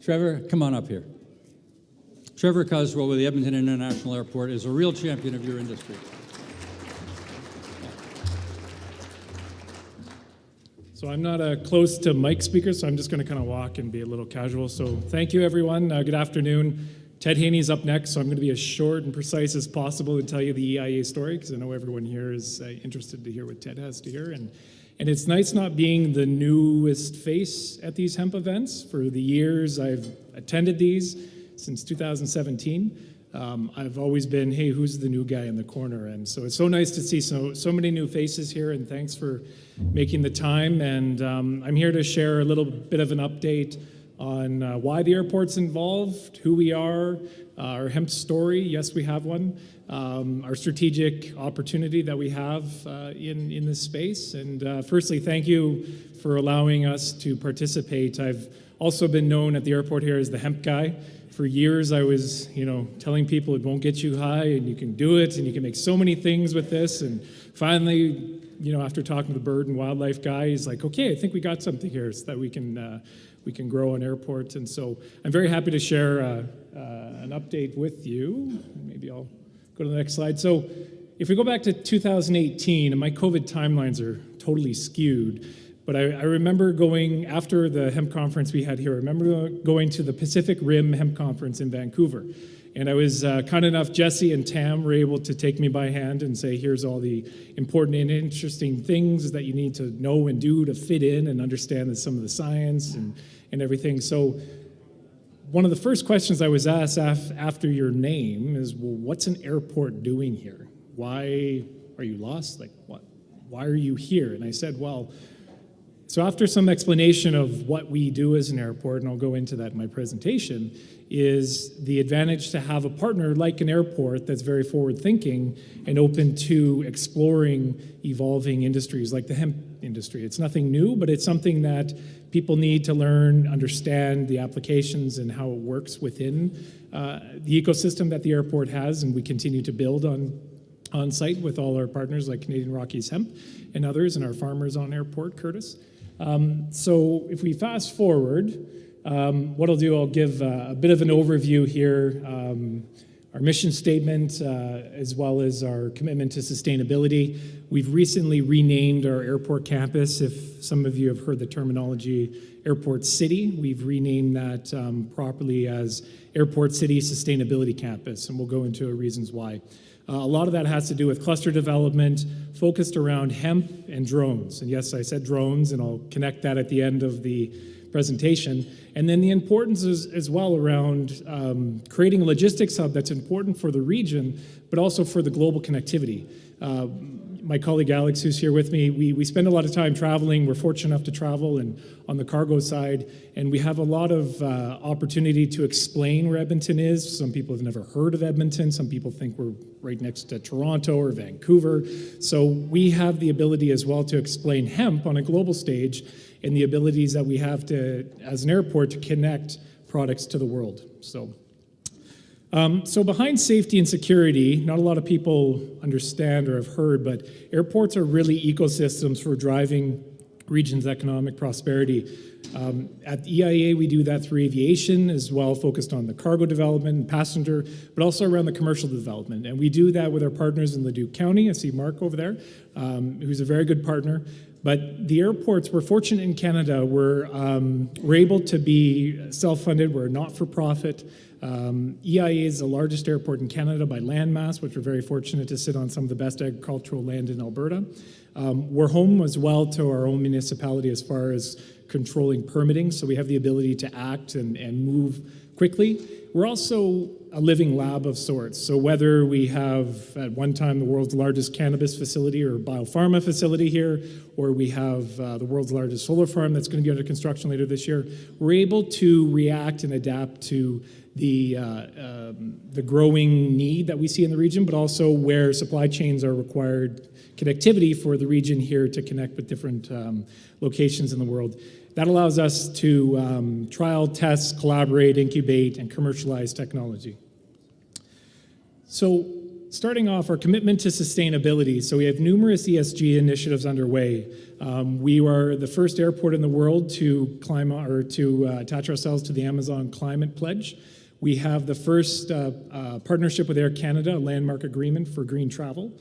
Trevor, come on up here. Trevor Caswell with the Edmonton International Airport is a real champion of your industry. So I'm not close to mic speaker, so I'm just going to kind of walk and be a little casual. So thank you, everyone. Good afternoon. Ted Haney's up next, so I'm going to be as short and precise as possible and tell you the EIA story, because I know everyone here is interested to hear what Ted has to hear. And it's nice not being the newest face at these hemp events. For the years I've attended these, since 2017, I've always been, hey, who's the new guy in the corner? And so it's so nice to see so many new faces here, and thanks for making the time. And I'm here to share a little bit of an update on why the airport's involved, who we are, our hemp story, yes, we have one, our strategic opportunity that we have in this space. And firstly, thank you for allowing us to participate. I've also been known at the airport here as the hemp guy. For years, I was, telling people it won't get you high, and you can do it, and you can make so many things with this. And finally, after talking to the bird and wildlife guy, he's like, okay, I think we got something here so that we can grow an airport. And so I'm very happy to share an update with you. Maybe I'll go to the next slide. So if we go back to 2018, and my COVID timelines are totally skewed, but I remember going, after the hemp conference we had here, I remember going to the Pacific Rim Hemp Conference in Vancouver. And I was kind enough, Jesse and Tam were able to take me by hand and say, here's all the important and interesting things that you need to know and do to fit in and understand some of the science and everything. So one of the first questions I was asked after your name is, well, what's an airport doing here? Why are you lost? Like, what? Why are you here? And I said, well, so after some explanation of what we do as an airport, and I'll go into that in my presentation, is the advantage to have a partner like an airport that's very forward-thinking and open to exploring evolving industries like the hemp industry. It's nothing new, but it's something that people need to learn, understand the applications and how it works within the ecosystem that the airport has, and we continue to build on site with all our partners like Canadian Rockies Hemp and others, and our farmers on airport, Curtis. So if we fast forward, what I'll do, I'll give a bit of an overview here, our mission statement, as well as our commitment to sustainability. We've recently renamed our airport campus. If some of you have heard the terminology Airport City, we've renamed that properly as Airport City Sustainability Campus, and we'll go into reasons why. A lot of that has to do with cluster development focused around hemp and drones. And yes, I said drones, and I'll connect that at the end of the presentation. And then the importance is as well around creating a logistics hub that's important for the region, but also for the global connectivity. My colleague Alex, who's here with me, we spend a lot of time traveling. We're fortunate enough to travel and on the cargo side, and we have a lot of opportunity to explain where Edmonton is. Some people have never heard of Edmonton. Some people think we're right next to Toronto or Vancouver. So we have the ability as well to explain hemp on a global stage and the abilities that we have to, as an airport, to connect products to the world. So behind safety and security, not a lot of people understand or have heard, but airports are really ecosystems for driving regions' economic prosperity. At EIA, we do that through aviation as well, focused on the cargo development and passenger, but also around the commercial development. And we do that with our partners in Leduc County. I see Mark over there, who's a very good partner. But the airports, we're fortunate in Canada, we're able to be self-funded, we're not-for-profit. EIA is the largest airport in Canada by landmass, which we're very fortunate to sit on some of the best agricultural land in Alberta. We're home as well to our own municipality as far as controlling permitting, so we have the ability to act and move quickly. We're also a living lab of sorts, so whether we have at one time the world's largest cannabis facility or biopharma facility here, or we have the world's largest solar farm that's going to be under construction later this year, we're able to react and adapt to the growing need that we see in the region, but also where supply chains are required connectivity for the region here to connect with different locations in the world. That allows us to trial, test, collaborate, incubate, and commercialize technology. So starting off, our commitment to sustainability. So we have numerous ESG initiatives underway. We are the first airport in the world to attach ourselves to the Amazon Climate Pledge. We have the first partnership with Air Canada, a landmark agreement for green travel.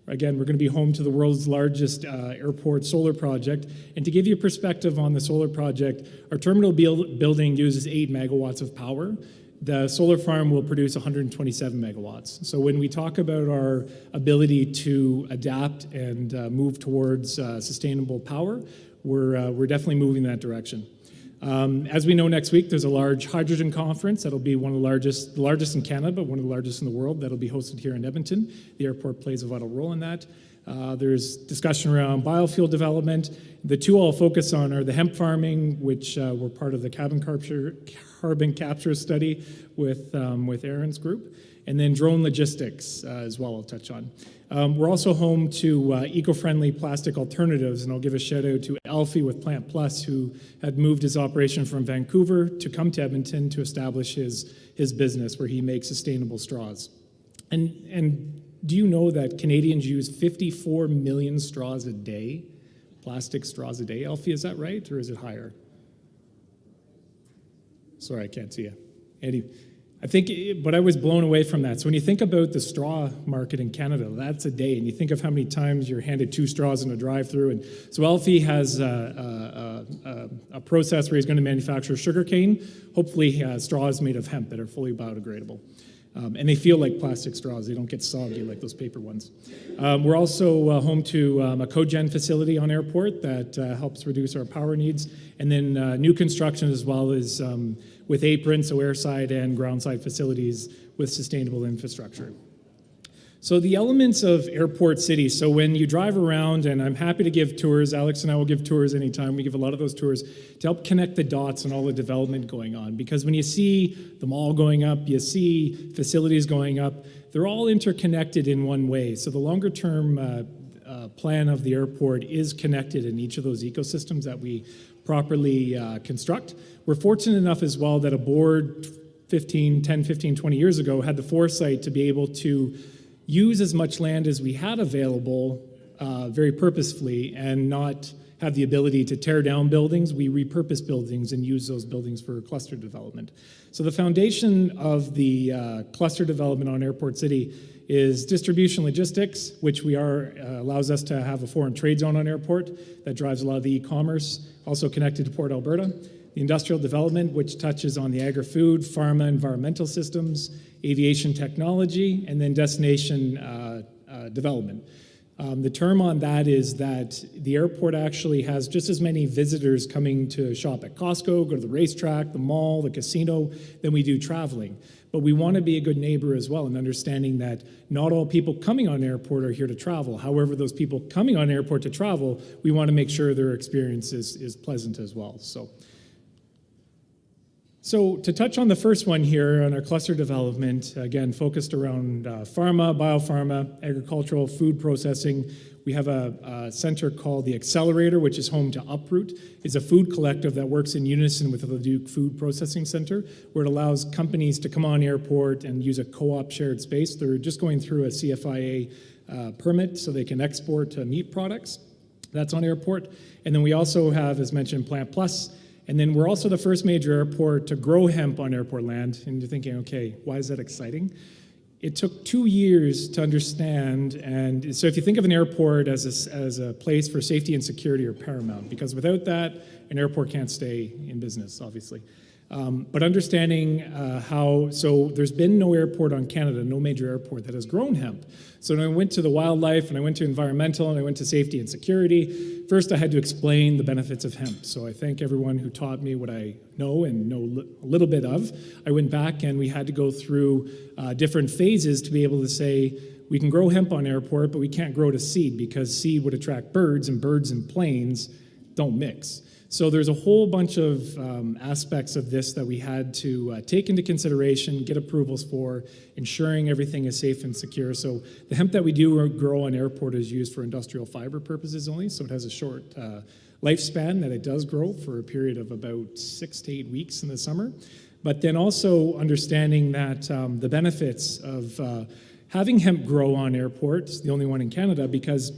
Again, we're going to be home to the world's largest airport solar project. And to give you a perspective on the solar project, our terminal building uses 8 megawatts of power. The solar farm will produce 127 megawatts. So when we talk about our ability to adapt and move towards sustainable power, we're definitely moving in that direction. As we know, next week there's a large hydrogen conference that'll be one of the largest in Canada, but one of the largest in the world, that'll be hosted here in Edmonton. The airport plays a vital role in that. There's discussion around biofuel development. The two I'll focus on are the hemp farming, which were part of the carbon capture study with Aaron's group, and then drone logistics as well I'll touch on. We're also home to eco-friendly plastic alternatives, and I'll give a shout out to Alfie with Plant Plus, who had moved his operation from Vancouver to come to Edmonton to establish his business where he makes sustainable straws. And do you know that Canadians use 54 million straws a day, plastic straws a day? Alfie, is that right, or is it higher? Sorry, I can't see you. Anyway, but I was blown away from that. So when you think about the straw market in Canada, that's a day, and you think of how many times you're handed 2 straws in a drive-through. And so Alfie has a process where he's going to manufacture sugarcane, hopefully straws made of hemp that are fully biodegradable. And they feel like plastic straws. They don't get soggy like those paper ones. We're also home to a cogen facility on airport that helps reduce our power needs. And then new construction as well as with apron, so airside and groundside facilities with sustainable infrastructure. So the elements of Airport City. So when you drive around, and I'm happy to give tours, Alex and I will give tours anytime. We give a lot of those tours to help connect the dots on all the development going on. Because when you see the mall going up, you see facilities going up, they're all interconnected in one way. So the longer term plan of the airport is connected in each of those ecosystems that we properly construct. We're fortunate enough as well that a board 10, 15, 20 years ago had the foresight to be able to use as much land as we had available very purposefully and not have the ability to tear down buildings. We repurpose buildings and use those buildings for cluster development. So the foundation of the cluster development on Airport City is distribution logistics, which allows us to have a foreign trade zone on airport that drives a lot of the e-commerce, also connected to Port Alberta. The industrial development, which touches on the agri-food, pharma, environmental systems, aviation technology, and then destination development. The term on that is that the airport actually has just as many visitors coming to shop at Costco, go to the racetrack, the mall, the casino, than we do traveling. But we want to be a good neighbor as well, and understanding that not all people coming on airport are here to travel. However, those people coming on airport to travel, we want to make sure their experience is pleasant as well. So to touch on the first one here on our cluster development, again, focused around pharma, biopharma, agricultural, food processing. We have a center called the Accelerator, which is home to Uproot. It's a food collective that works in unison with the Leduc Food Processing Center, where it allows companies to come on airport and use a co-op shared space. They're just going through a CFIA permit so they can export meat products. That's on airport. And then we also have, as mentioned, Plant Plus. And then we're also the first major airport to grow hemp on airport land. And you're thinking, okay, why is that exciting? It took 2 years to understand. And so if you think of an airport as a place for safety and security are paramount, because without that, an airport can't stay in business, obviously. But understanding so there's been no airport on Canada, no major airport that has grown hemp. So when I went to the wildlife and I went to environmental and I went to safety and security, first I had to explain the benefits of hemp. So I thank everyone who taught me what I know and know a little bit of. I went back and we had to go through different phases to be able to say, we can grow hemp on airport, but we can't grow to seed because seed would attract birds, and birds and planes don't mix. So there's a whole bunch of aspects of this that we had to take into consideration, get approvals for, ensuring everything is safe and secure. So the hemp that we do grow on airport is used for industrial fiber purposes only, so it has a short lifespan that it does grow for a period of about 6 to 8 weeks in the summer. But then also understanding that the benefits of Having hemp grow on airports, the only one in Canada, because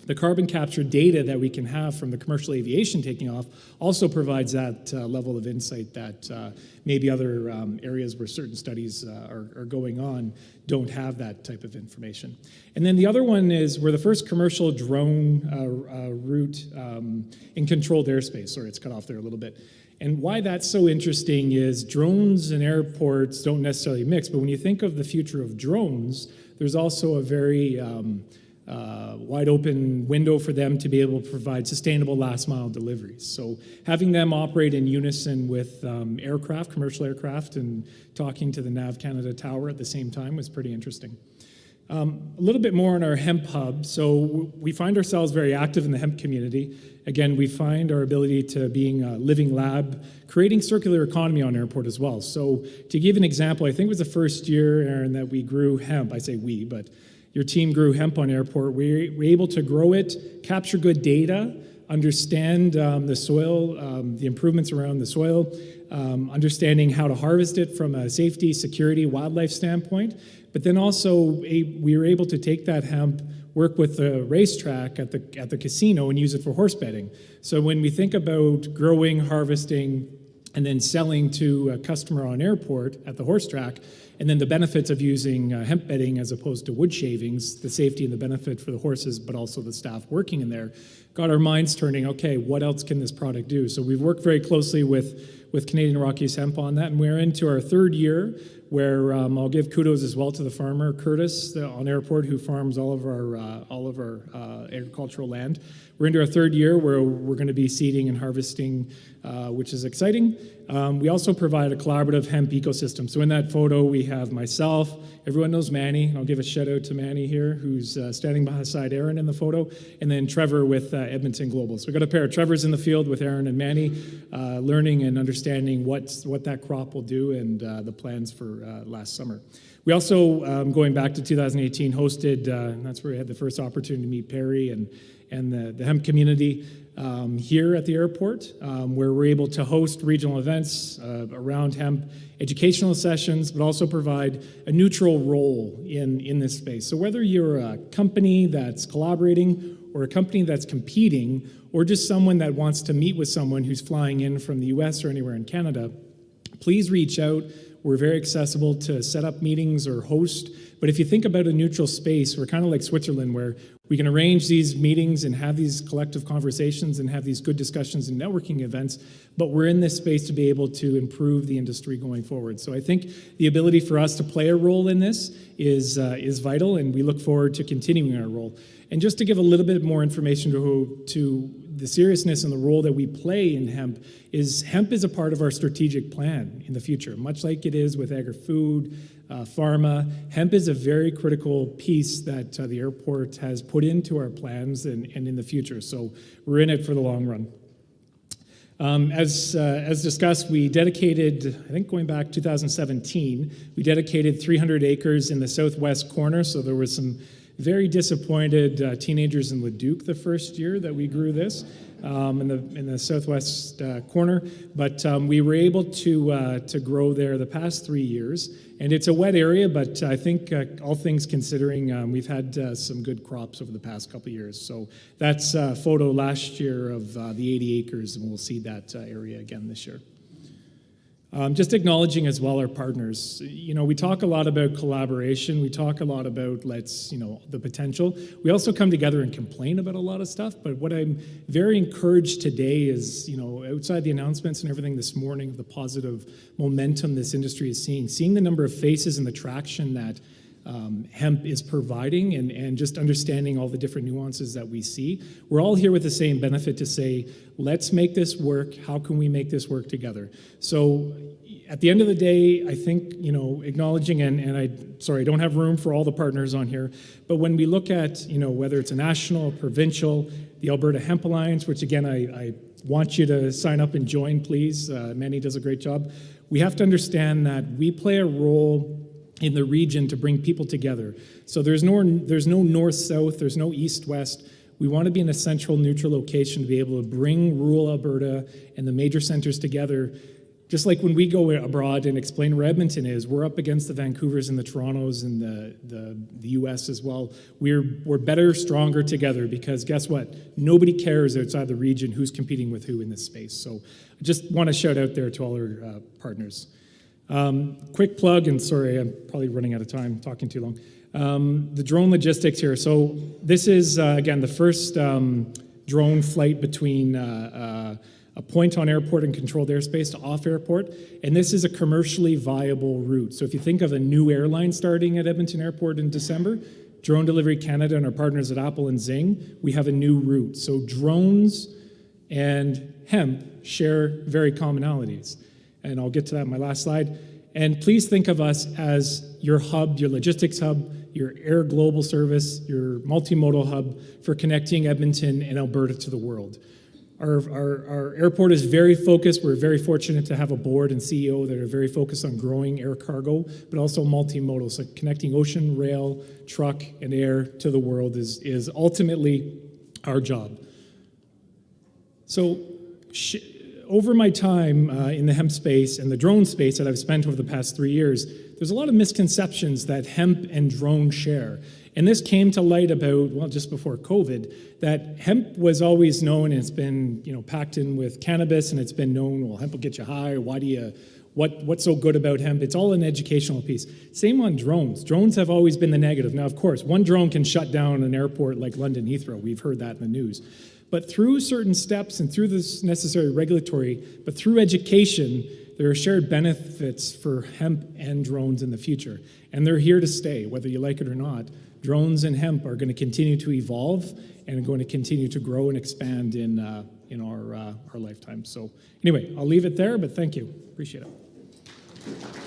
the carbon capture data that we can have from the commercial aviation taking off also provides that level of insight that maybe other areas where certain studies are going on don't have that type of information. And then the other one is we're the first commercial drone route in controlled airspace. Sorry, it's cut off there a little bit. And why that's so interesting is drones and airports don't necessarily mix, but when you think of the future of drones, there's also a very wide open window for them to be able to provide sustainable last mile deliveries. So having them operate in unison with aircraft, commercial aircraft, and talking to the NAV Canada Tower at the same time was pretty interesting. A little bit more on our hemp hub. So we find ourselves very active in the hemp community. Again, we find our ability to being a living lab, creating circular economy on airport as well. So to give an example, I think it was the first year, Aaron, that we grew hemp. I say we, but your team grew hemp on airport. We were able to grow it, capture good data, understand the soil, the improvements around the soil, understanding how to harvest it from a safety, security, wildlife standpoint. But then also we were able to take that hemp, work with the racetrack at the casino and use it for horse betting. So when we think about growing, harvesting, and then selling to a customer on airport at the horse track, and then the benefits of using hemp bedding as opposed to wood shavings, the safety and the benefit for the horses, but also the staff working in there, got our minds turning, okay, what else can this product do? So we've worked very closely with Canadian Rockies Hemp on that, and we're into our third year where I'll give kudos as well to the farmer, Curtis, on airport, who farms all of our agricultural land. We're into our third year where we're going to be seeding and harvesting, which is exciting. We also provide a collaborative hemp ecosystem. So in that photo, we have myself. Everyone knows Manny. I'll give a shout out to Manny here, who's standing beside Aaron in the photo, and then Trevor with Edmonton Global. So we've got a pair of Trevors in the field with Aaron and Manny, learning and understanding what that crop will do and the plans for last summer. We also, going back to 2018, hosted, and that's where we had the first opportunity to meet Perry and the hemp community here at the airport, where we're able to host regional events around hemp, educational sessions, but also provide a neutral role in this space. So whether you're a company that's collaborating or a company that's competing, or just someone that wants to meet with someone who's flying in from the US or anywhere in Canada, please reach out. We're very accessible to set up meetings or host. But if you think about a neutral space, we're kind of like Switzerland, where we can arrange these meetings and have these collective conversations and have these good discussions and networking events, but we're in this space to be able to improve the industry going forward. So I think the ability for us to play a role in this is vital, and we look forward to continuing our role. And just to give a little bit more information to the seriousness and the role that we play in hemp is a part of our strategic plan in the future, much like it is with agri-food, pharma. Hemp is a very critical piece that the airport has put into our plans and in the future. So we're in it for the long run. As discussed, we dedicated, I think going back 2017, we dedicated 300 acres in the southwest corner. So there was some very disappointed teenagers in Leduc the first year that we grew this in the southwest corner, but we were able to grow there the past 3 years. And it's a wet area, but I think all things considering, we've had some good crops over the past couple of years. So that's a photo last year of the 80 acres, and we'll see that area again this year. Just acknowledging as well our partners. You know, we talk a lot about collaboration. We talk a lot about the potential. We also come together and complain about a lot of stuff. But what I'm very encouraged today is, outside the announcements and everything this morning, the positive momentum this industry is seeing the number of faces and the traction that hemp is providing, and just understanding all the different nuances that we see. We're all here with the same benefit to say, let's make this work. How can we make this work together? So at the end of the day, I think, acknowledging, and I don't have room for all the partners on here, but when we look at, whether it's a national, provincial, the Alberta Hemp Alliance, which again, I want you to sign up and join, please. Manny does a great job. We have to understand that we play a role in the region to bring people together. So there's no north-south, there's no east-west. We want to be in a central, neutral location to be able to bring rural Alberta and the major centers together Just like when we go abroad and explain where Edmonton is, we're up against the Vancouvers and the Torontos and the US as well. We're better, stronger together, because guess what? Nobody cares outside the region who's competing with who in this space. So I just want to shout out there to all our partners. Quick plug, and sorry, I'm probably running out of time, talking too long. The drone logistics here. So this is, again, the first drone flight between a point on airport and controlled airspace to off airport, and this is a commercially viable route. So if you think of a new airline starting at Edmonton Airport in December, Drone Delivery Canada and our partners at Apple and Zing, we have a new route. So drones and hemp share very commonalities, and I'll get to that in my last slide. And please think of us as your hub, your logistics hub, your air global service, your multimodal hub for connecting Edmonton and Alberta to the world. Our airport is very focused. We're very fortunate to have a board and CEO that are very focused on growing air cargo, but also multimodal. So connecting ocean, rail, truck, and air to the world is ultimately our job. So over my time in the hemp space and the drone space that I've spent over the past 3 years, there's a lot of misconceptions that hemp and drone share. And this came to light about, well, just before COVID, that hemp was always known, and it's been, packed in with cannabis, and it's been known, well, hemp will get you high, why do you, what's so good about hemp? It's all an educational piece. Same on drones. Drones have always been the negative. Now, of course, one drone can shut down an airport like London Heathrow. We've heard that in the news. But through certain steps and through this necessary regulatory, but through education, there are shared benefits for hemp and drones in the future. And they're here to stay, whether you like it or not. Drones and hemp are going to continue to evolve and are going to continue to grow and expand in our lifetime. So anyway, I'll leave it there, but thank you. Appreciate it.